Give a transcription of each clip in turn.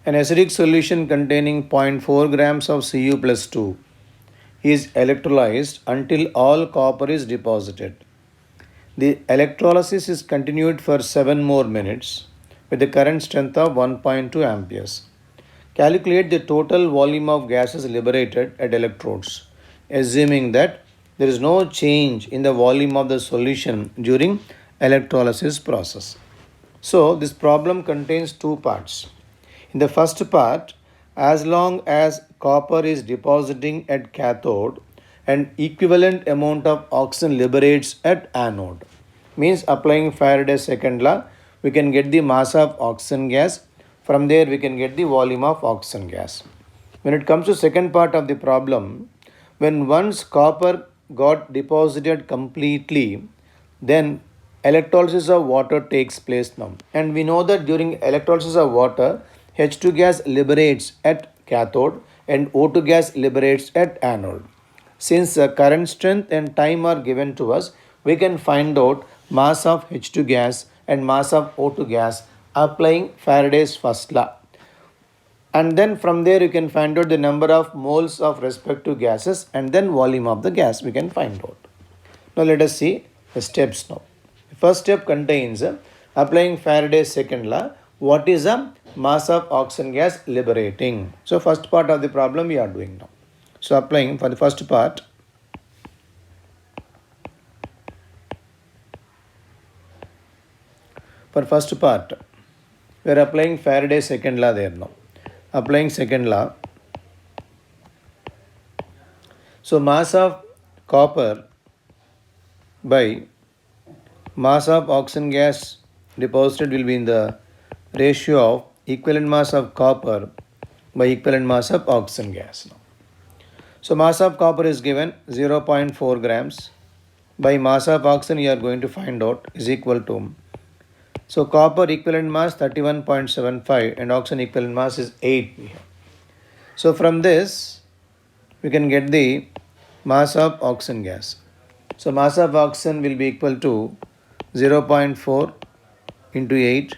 An acidic solution containing zero point 0.4 grams of Cu plus 2 is electrolyzed until all copper is deposited. The electrolysis is continued for 7 more minutes with a current strength of 1.2 amperes. Calculate the total volume of gases liberated at electrodes, assuming that there is no change in the volume of the solution during electrolysis process. So this problem contains two parts. In the first part, as long as copper is depositing at cathode, an equivalent amount of oxygen liberates at anode. Means applying Faraday's second law, we can get the mass of oxygen gas. From there, we can get the volume of oxygen gas. When it comes to second part of the problem, when once copper got deposited completely, then electrolysis of water takes place now. And we know that during electrolysis of water, H2 gas liberates at cathode and O2 gas liberates at anode. Since current strength and time are given to us, we can find out mass of H2 gas and mass of O2 gas applying Faraday's first law. And then from there you can find out the number of moles of respective gases and then volume of the gas we can find out. Now let us see the steps now. The first step contains applying Faraday's second law. What is the mass of oxygen gas liberating? So first part of the problem we are doing now. So applying for the first part. For first part, we are applying Faraday's second law there now. Applying second law. So mass of copper by mass of oxygen gas deposited will be in the ratio of equivalent mass of copper by equivalent mass of oxygen gas. So mass of copper is given 0.4 grams by mass of oxygen you are going to find out is equal to, so copper equivalent mass 31.75 and oxygen equivalent mass is 8. So from this we can get the mass of oxygen gas. So mass of oxygen will be equal to 0.4 into 8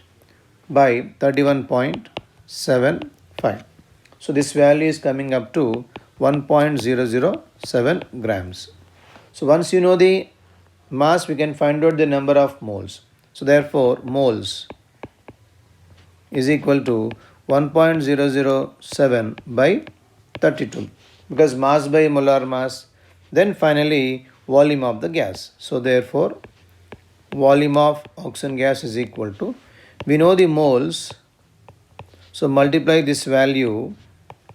by 31.75. So this value is coming up to 1.007 grams. So once you know the mass, we can find out the number of moles. So therefore, moles is equal to 1.007 by 32 because mass by molar mass. Then finally, volume of the gas. So therefore, volume of oxygen gas is equal to, we know the moles. So multiply this value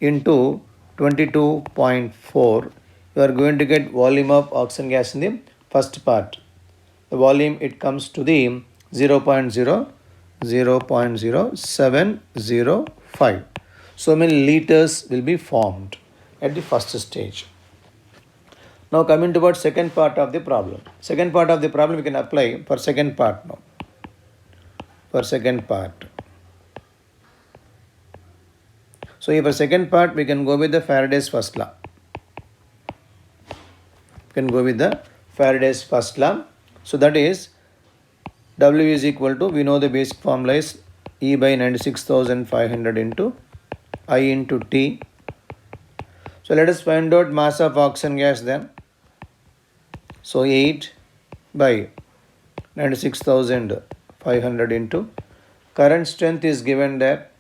into 22.4. You are going to get volume of oxygen gas in the first part. The volume it comes to the 0.0705. So many liters will be formed at the first stage. Now coming towards second part of the problem. Second part of the problem we can apply for second part now. For second part. So for second part we can go with the Faraday's first law. We can go with the Faraday's first law. So that is W is equal to, we know the basic formula is E by 96,500 into I into T. So let us find out mass of oxygen gas then. So 8 by 96,500 into current strength is given there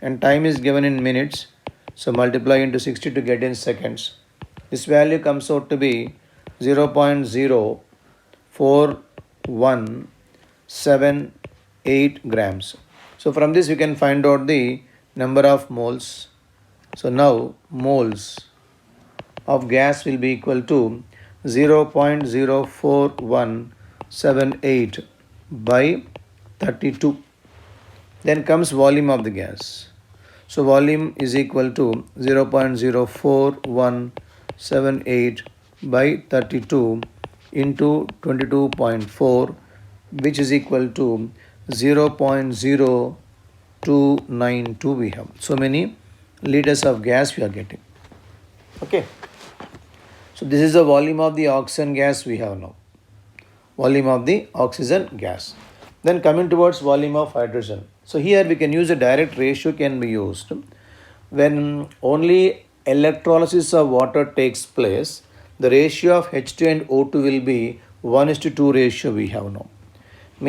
and time is given in minutes. So multiply into 60 to get in seconds. This value comes out to be 0.04178 grams. So from this we can find out the number of moles. So now moles of gas will be equal to 0.04178 by 32. Then comes volume of the gas. So volume is equal to 0.04178 by 32 into 22.4, which is equal to 0.0292 we have. So many liters of gas we are getting. Okay. So this is the volume of the oxygen gas we have now. Volume of the oxygen gas. Then coming towards volume of hydrogen. So here we can use a direct ratio can be used. When only electrolysis of water takes place, the ratio of H2 and O2 will be 1:2 ratio we have now.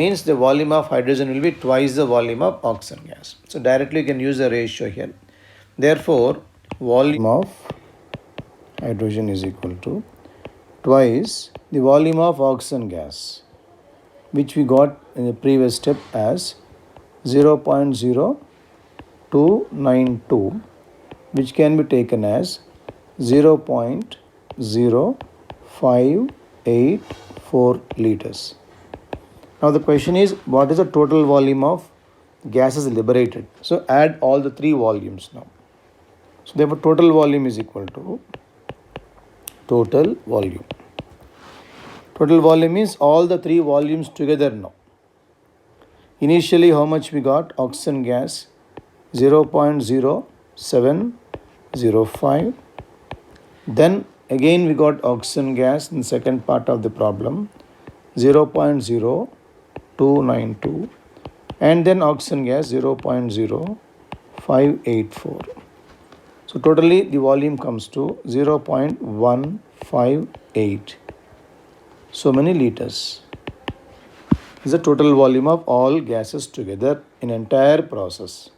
Means the volume of hydrogen will be twice the volume of oxygen gas. So directly you can use the ratio here. Therefore, volume of hydrogen is equal to twice the volume of oxygen gas, which we got in the previous step as 0.0292, which can be taken as 0.0584 liters. Now the question is, what is the total volume of gases liberated? So add all the three volumes now. So therefore total volume is equal to total volume. Total volume is all the three volumes together now. Initially how much we got? Oxygen gas 0.0705. Then again we got oxygen gas in the second part of the problem 0.0292, and then oxygen gas 0.0584. So totally the volume comes to 0.158. So many liters is the total volume of all gases together in entire process.